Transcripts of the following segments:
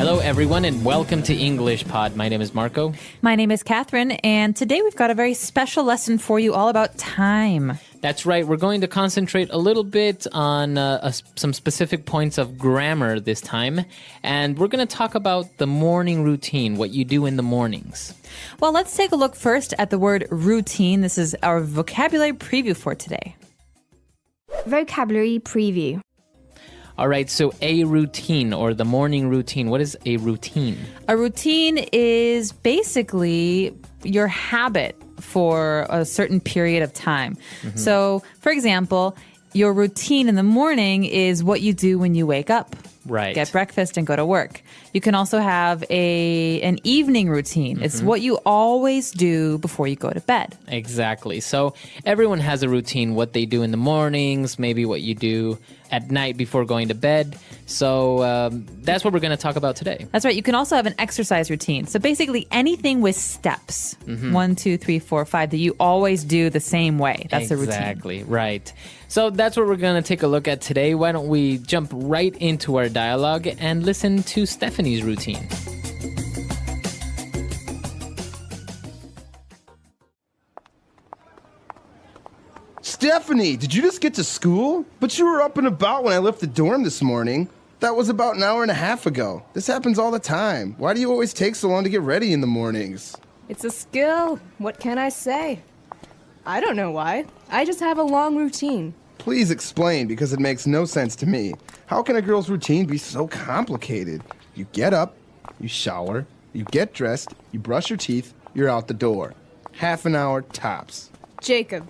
Hello, everyone, and welcome to English Pod. My name is Marco. My name is Catherine, and today we've got a very special lesson for you all about time. That's right. We're going to concentrate a little bit on some specific points of grammar this time, and we're going to talk about the morning routine, what you do in the mornings. Well, let's take a look first at the word routine. This is our vocabulary preview for today. Vocabulary preview. All right, so a routine or the morning routine. What is a routine? A routine is basically your habit for a certain period of time. So, for example, your routine in the morning is what you do when you wake up. Right. Get breakfast and go to work. You can also have an evening routine. It's what you always do before you go to bed. Exactly. So everyone has a routine, what they do in the mornings, maybe what you do at night before going to bed. So that's what we're going to talk about today. That's right. You can also have an exercise routine. So basically anything with steps, 1, 2, 3, 4, 5, that you always do the same way. That's a routine. Exactly, right. So that's what we're going to take a look at today. Why don't we jump right into our dialogue and listen to Stephanie's routine. Stephanie, did you just get to school? But you were up and about when I left the dorm this morning. That was about an hour and a half ago. This happens all the time. Why do you always take so long to get ready in the mornings? It's a skill. What can I say? I don't know why. I just have a long routine. Please explain, because it makes no sense to me. How can a girl's routine be so complicated? You get up, you shower, you get dressed, you brush your teeth, you're out the door. Half an hour tops. Jacob,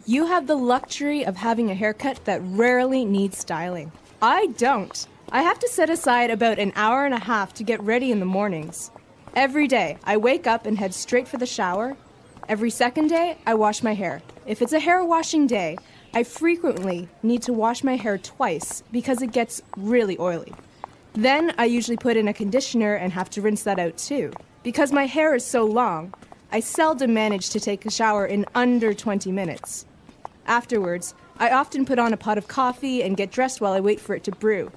you have the luxury of having a haircut that rarely needs styling. I don't. I have to set aside about an hour and a half to get ready in the mornings. Every day, I wake up and head straight for the shower. Every second day, I wash my hair. If it's a hair washing day, I frequently need to wash my hair twice because it gets really oily. Then I usually put in a conditioner and have to rinse that out too. Because my hair is so long, I seldom manage to take a shower in under 20 minutes. Afterwards, I often put on a pot of coffee and get dressed while I wait for it to brew.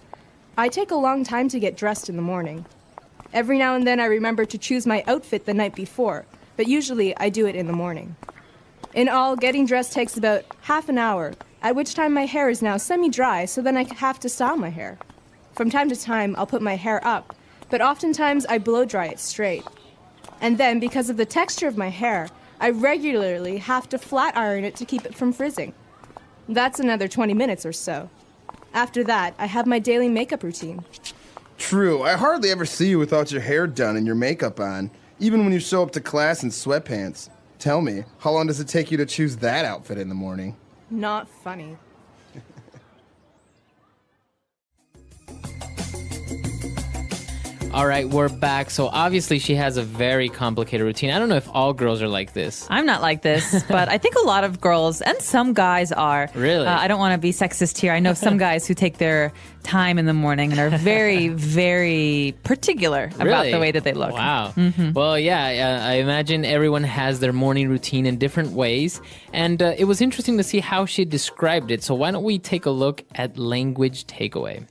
I take a long time to get dressed in the morning. Every now and then I remember to choose my outfit the night before, but usually I do it in the morning. In all, getting dressed takes about half an hour, at which time my hair is now semi-dry, so then I have to style my hair. From time to time, I'll put my hair up, but oftentimes I blow dry it straight. And then, because of the texture of my hair, I regularly have to flat iron it to keep it from frizzing. That's another 20 minutes or so. After that, I have my daily makeup routine. True, I hardly ever see you without your hair done and your makeup on, even when you show up to class in sweatpants. Tell me, how long does it take you to choose that outfit in the morning? Not funny. All right, we're back. So obviously she has a very complicated routine. I don't know if all girls are like this. I'm not like this, but I think a lot of girls and some guys are. Really? I don't want to be sexist here. I know some guys who take their time in the morning and are very, very particular about Really? the way that they look. Wow. Well, yeah, I imagine everyone has their morning routine in different ways. And it was interesting to see how she described it. So why don't we take a look at language takeaway?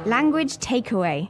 Language takeaway.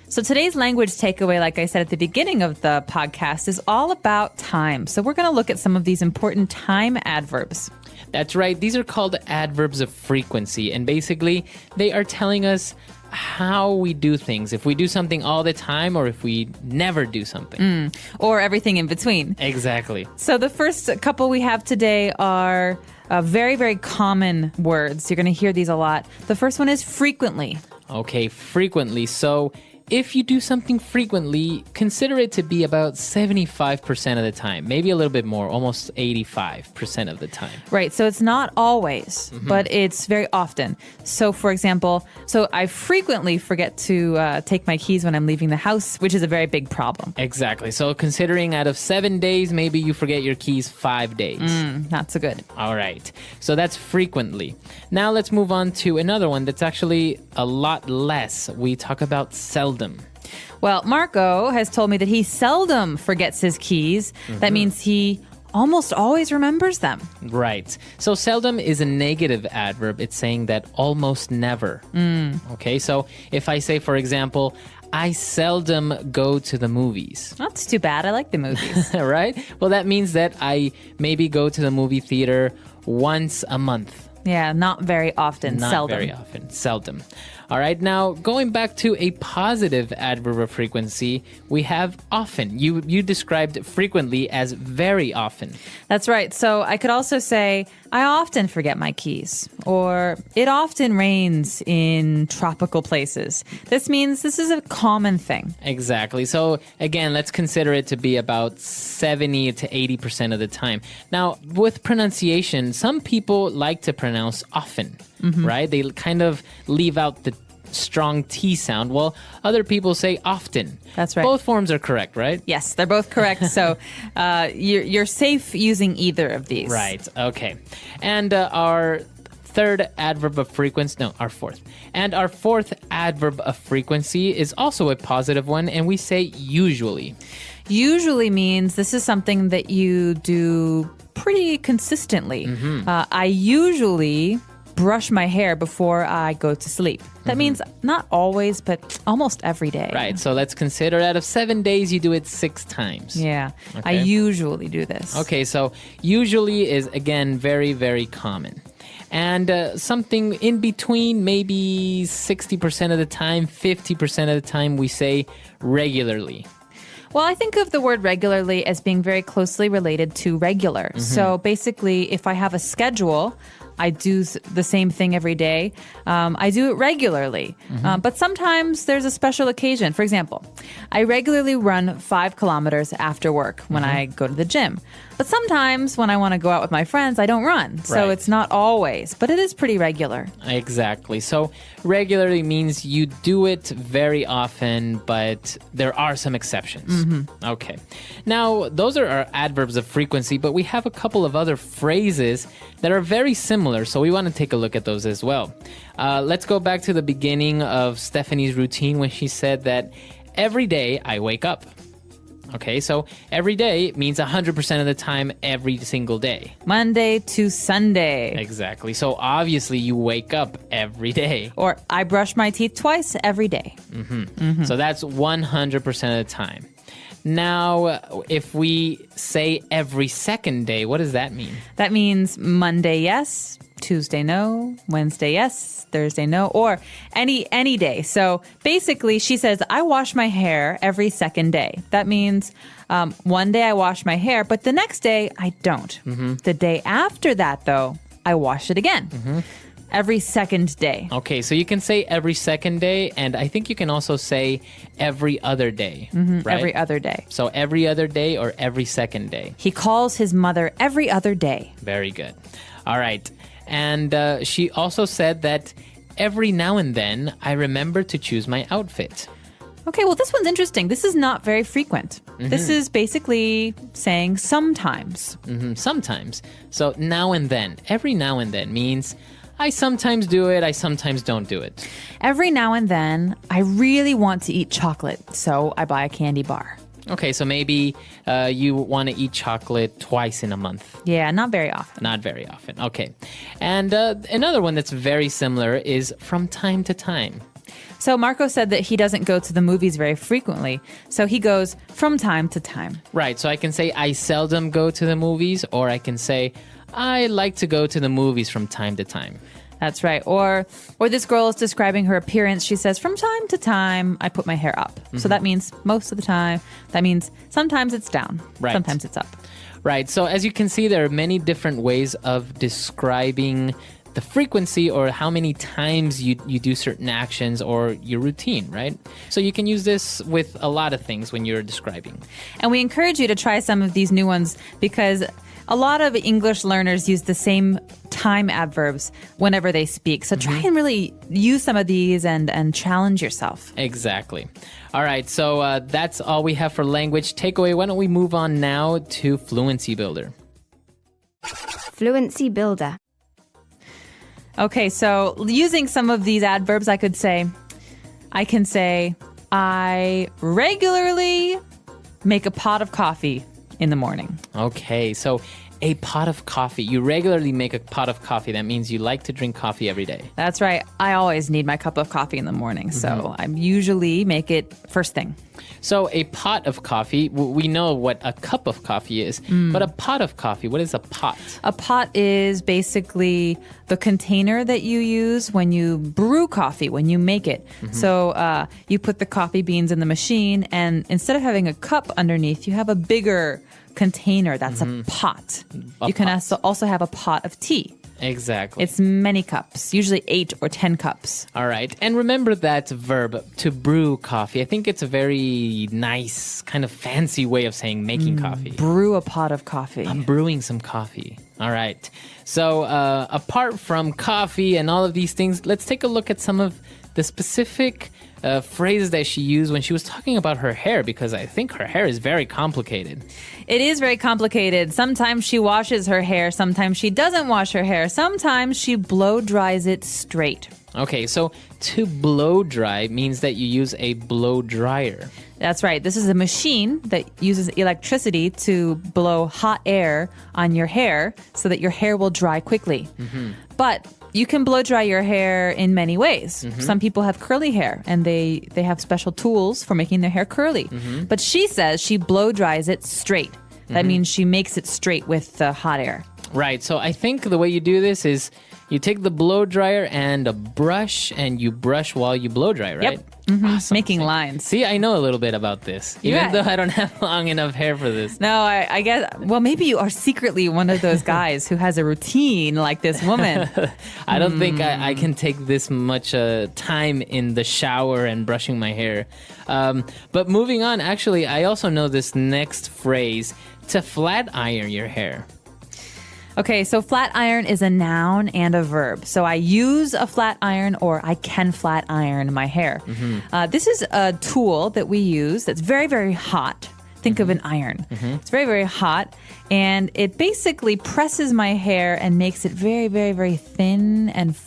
So today's language takeaway, like I said at the beginning of the podcast, is all about time. So we're going to look at some of these important time adverbs. That's right. These are called adverbs of frequency. And basically, they are telling us how we do things. If we do something all the time or if we never do something. Or everything in between. Exactly. So the first couple we have today are very, very common words. You're going to hear these a lot. The first one is frequently. Okay, frequently. So if you do something frequently, consider it to be about 75% of the time, maybe a little bit more, almost 85% of the time. Right. So it's not always, but it's very often. So for example, I frequently forget to take my keys when I'm leaving the house, which is a very big problem. Exactly. So considering out of 7 days, maybe you forget your keys 5 days. Not so good. All right. So that's frequently. Now let's move on to another one that's actually a lot less. We talk about seldom. Well, Marco has told me that he seldom forgets his keys. That means he almost always remembers them. Right. So seldom is a negative adverb. It's saying that almost never. Okay, so if I say, for example, I seldom go to the movies. That's too bad. I like the movies. Right? Well, that means that I maybe go to the movie theater once a month. Yeah, not very often. Not seldom. very often. Seldom. All right. Now, going back to a positive adverb of frequency, we have often. You described frequently as very often. That's right. So I could also say, I often forget my keys, or it often rains in tropical places. This means this is a common thing. Exactly. So again, let's consider it to be about 70 to 80% of the time. Now, with pronunciation, some people like to pronounce often, right? They kind of leave out the strong T sound. Well, other people say often. That's right. Both forms are correct, right? Yes, they're both correct. So you're safe using either of these. Right. Okay. And our third adverb of frequency, no, our fourth. And our fourth adverb of frequency is also a positive one, and we say usually. Usually means this is something that you do pretty consistently. I usually brush my hair before I go to sleep. That means not always, but almost every day. Right. So let's consider out of 7 days, you do it 6 times. Yeah. I Okay. usually do this. Okay. So usually is, again, very, very common. And something in between, maybe 60% of the time, 50% of the time, we say regularly. Well, I think of the word regularly as being very closely related to regular. So basically, if I have a schedule, I do the same thing every day. I do it regularly. But sometimes there's a special occasion. For example, I regularly run 5 kilometers after work when I go to the gym. But sometimes when I want to go out with my friends, I don't run. So Right. it's not always, but it is pretty regular. Exactly. So regularly means you do it very often, but there are some exceptions. Okay. Now, those are our adverbs of frequency, but we have a couple of other phrases that are very similar. So we want to take a look at those as well. Let's go back to the beginning of Stephanie's routine when she said that every day I wake up. Okay, so every day means 100% of the time, every single day. Monday to Sunday. Exactly. So obviously you wake up every day. Or I brush my teeth twice every day. So that's 100% of the time. Now, if we say every second day, what does that mean? That means Monday, yes. Tuesday, no. Wednesday, yes. Thursday, no. Or any day. So basically, she says, I wash my hair every second day. That means one day I wash my hair, but the next day I don't. The day after that, though, I wash it again. Every second day. Okay, so you can say every second day, and I think you can also say every other day, right? Every other day. So every other day or every second day. He calls his mother every other day. Very good. All right. And she also said that every now and then I remember to choose my outfit. Okay, well, this one's interesting. This is not very frequent. This is basically saying sometimes. Sometimes. So now and then. Every now and then means I sometimes do it, I sometimes don't do it. Every now and then, I really want to eat chocolate, so I buy a candy bar. Okay, so maybe you want to eat chocolate twice in a month. Yeah, not very often. Not very often. Okay. And another one that's very similar is from time to time. So Marco said that he doesn't go to the movies very frequently, so he goes from time to time. Right. So I can say I seldom go to the movies, or I can say I like to go to the movies from time to time. That's right. Or this girl is describing her appearance. She says, from time to time, I put my hair up. So that means most of the time. That means sometimes it's down. Right. Sometimes it's up. Right. So as you can see, there are many different ways of describing the frequency or how many times you do certain actions or your routine, right? So you can use this with a lot of things when you're describing. And we encourage you to try some of these new ones because a lot of English learners use the same time adverbs whenever they speak. So try and really use some of these and challenge yourself. Exactly. All right. So that's all we have for language takeaway. Why don't we move on now to Fluency Builder? Fluency Builder. Okay, so using some of these adverbs, I can say, I regularly make a pot of coffee in the morning. Okay, so a pot of coffee. You regularly make a pot of coffee. That means you like to drink coffee every day. That's right. I always need my cup of coffee in the morning, so I usually make it first thing. So a pot of coffee, we know what a cup of coffee is, but a pot of coffee, what is a pot? A pot is basically the container that you use when you brew coffee, when you make it. So you put the coffee beans in the machine, and instead of having a cup underneath, you have a bigger container. That's a pot. You can also have a pot of tea. Exactly. It's many cups, usually 8 or 10 cups. All right. And remember that verb, to brew coffee. I think it's a very nice, kind of fancy way of saying making coffee. Brew a pot of coffee. I'm brewing some coffee. All right. So apart from coffee and all of these things, let's take a look at some of the specific phrases that she used when she was talking about her hair, because I think her hair is very complicated. It is very complicated. Sometimes she washes her hair. Sometimes she doesn't wash her hair. Sometimes she blow dries it straight. Okay, so to blow dry means that you use a blow dryer. That's right. This is a machine that uses electricity to blow hot air on your hair so that your hair will dry quickly. But you can blow dry your hair in many ways. Some people have curly hair and they have special tools for making their hair curly. But she says she blow dries it straight. That means she makes it straight with the hot air. Right, so I think the way you do this is you take the blow dryer and a brush and you brush while you blow dry, right? Yep. Awesome. Making lines. See, I know a little bit about this, even Yeah. though I don't have long enough hair for this. No, I guess, well, maybe you are secretly one of those guys who has a routine like this woman. I don't think I can take this much time in the shower and brushing my hair. But moving on, actually, I also know this next phrase, to flat iron your hair. Okay, so flat iron is a noun and a verb. So I use a flat iron or I can flat iron my hair. This is a tool that we use that's very, very hot. Think of an iron. It's very, very hot. And it basically presses my hair and makes it very, very, very thin and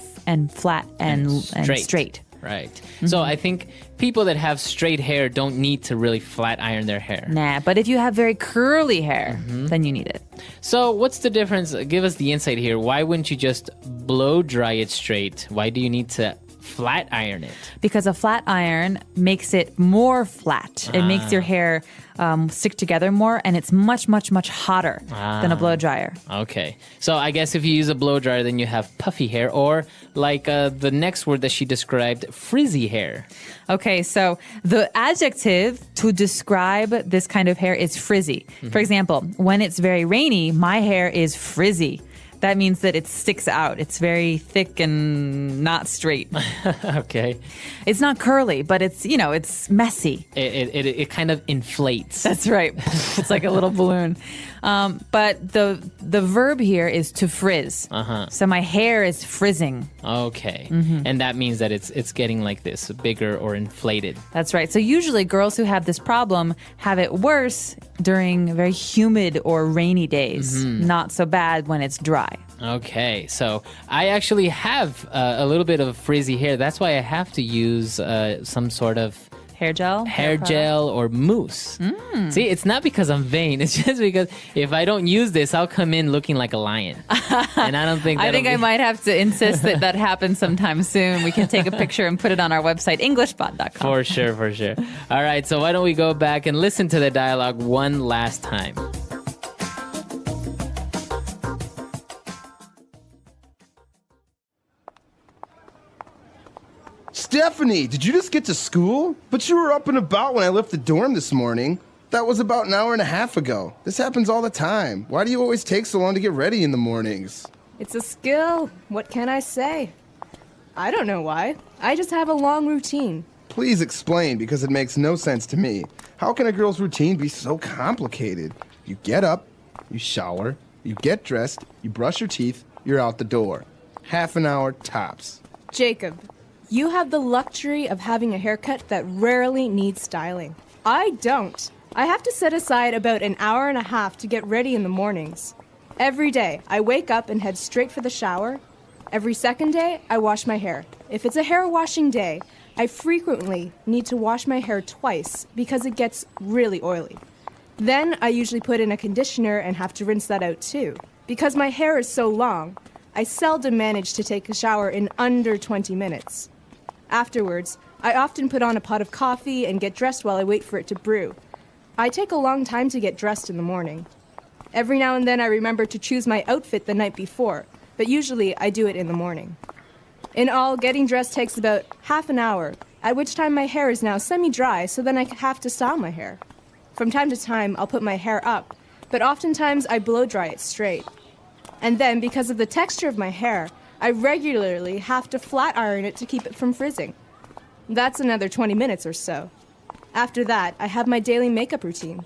flat and straight. Right. So I think people that have straight hair don't need to really flat iron their hair. Nah, but if you have very curly hair, then you need it. So what's the difference? Give us the insight here. Why wouldn't you just blow dry it straight? Why do you need to flat iron it? Because a flat iron makes it more flat. It makes your hair stick together more, and it's much, much, much hotter than a blow dryer. Okay. So I guess if you use a blow dryer, then you have puffy hair, or like the next word that she described, frizzy hair. Okay, so the adjective to describe this kind of hair is frizzy. For example, when it's very rainy, my hair is frizzy. That means that it sticks out. It's very thick and not straight. Okay. It's not curly, but it's messy. It kind of inflates. That's right. It's like a little balloon. But the verb here is to frizz. So my hair is frizzing. Okay. And that means that it's getting like this, bigger or inflated. That's right. So usually girls who have this problem have it worse during very humid or rainy days. Not so bad when it's dry. Okay, so I actually have a little bit of frizzy hair. That's why I have to use some sort of Hair gel? hair gel or mousse. See, it's not because I'm vain. It's just because if I don't use this, I'll come in looking like a lion. And I don't think I think I might have to insist that happens sometime soon. We can take a picture and put it on our website, englishbot.com. For sure, for sure. All right, so why don't we go back and listen to the dialogue one last time. Stephanie, did you just get to school? But you were up and about when I left the dorm this morning. That was about an hour and a half ago. This happens all the time. Why do you always take so long to get ready in the mornings? It's a skill. What can I say? I don't know why. I just have a long routine. Please explain, because it makes no sense to me. How can a girl's routine be so complicated? You get up, you shower, you get dressed, you brush your teeth, you're out the door. Half an hour tops. Jacob, you have the luxury of having a haircut that rarely needs styling. I don't. I have to set aside about an hour and a half to get ready in the mornings. Every day, I wake up and head straight for the shower. Every second day, I wash my hair. If it's a hair washing day, I frequently need to wash my hair twice because it gets really oily. Then I usually put in a conditioner and have to rinse that out too. Because my hair is so long, I seldom manage to take a shower in under 20 minutes. Afterwards, I often put on a pot of coffee and get dressed while I wait for it to brew. I take a long time to get dressed in the morning. Every now and then I remember to choose my outfit the night before, but usually I do it in the morning. In all, getting dressed takes about half an hour, at which time my hair is now semi-dry, so then I have to style my hair. From time to time, I'll put my hair up, but oftentimes I blow dry it straight. And then, because of the texture of my hair, I regularly have to flat iron it to keep it from frizzing. That's another 20 minutes or so. After that, I have my daily makeup routine.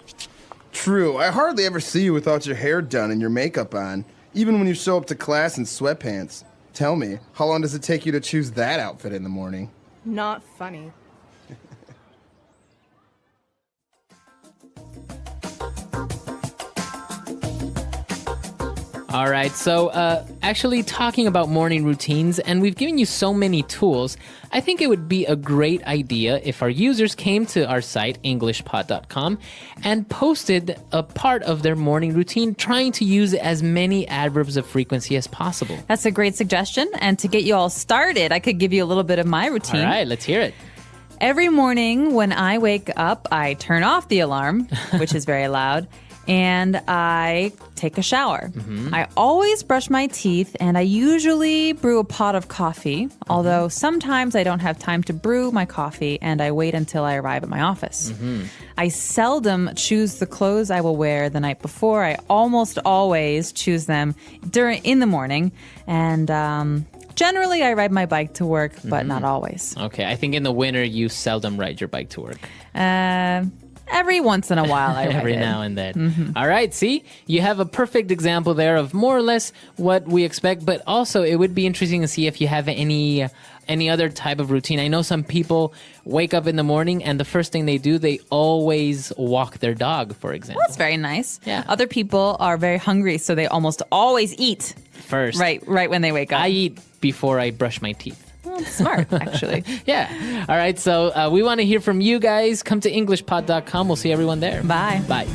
True, I hardly ever see you without your hair done and your makeup on, even when you show up to class in sweatpants. Tell me, how long does it take you to choose that outfit in the morning? Not funny. All right, so actually talking about morning routines, and we've given you so many tools, I think it would be a great idea if our users came to our site, EnglishPod.com, and posted a part of their morning routine, trying to use as many adverbs of frequency as possible. That's a great suggestion. And to get you all started, I could give you a little bit of my routine. All right, let's hear it. Every morning when I wake up, I turn off the alarm, which is very loud, and I take a shower. I always brush my teeth, and I usually brew a pot of coffee, although sometimes I don't have time to brew my coffee, and I wait until I arrive at my office. I seldom choose the clothes I will wear the night before. I almost always choose them in the morning, and generally I ride my bike to work, but not always. Okay, I think in the winter you seldom ride your bike to work. Every once in a while I ride Every it. now and then. All right, see? You have a perfect example there of more or less what we expect, but also it would be interesting to see if you have any other type of routine. I know some people wake up in the morning and the first thing they do, they always walk their dog, for example. That's very nice. Yeah. Other people are very hungry, so they almost always eat First. right when they wake up. I eat before I brush my teeth. Well, smart, actually. Yeah. All right, so we want to hear from you guys. Come to EnglishPod.com. We'll see everyone there. Bye. Bye.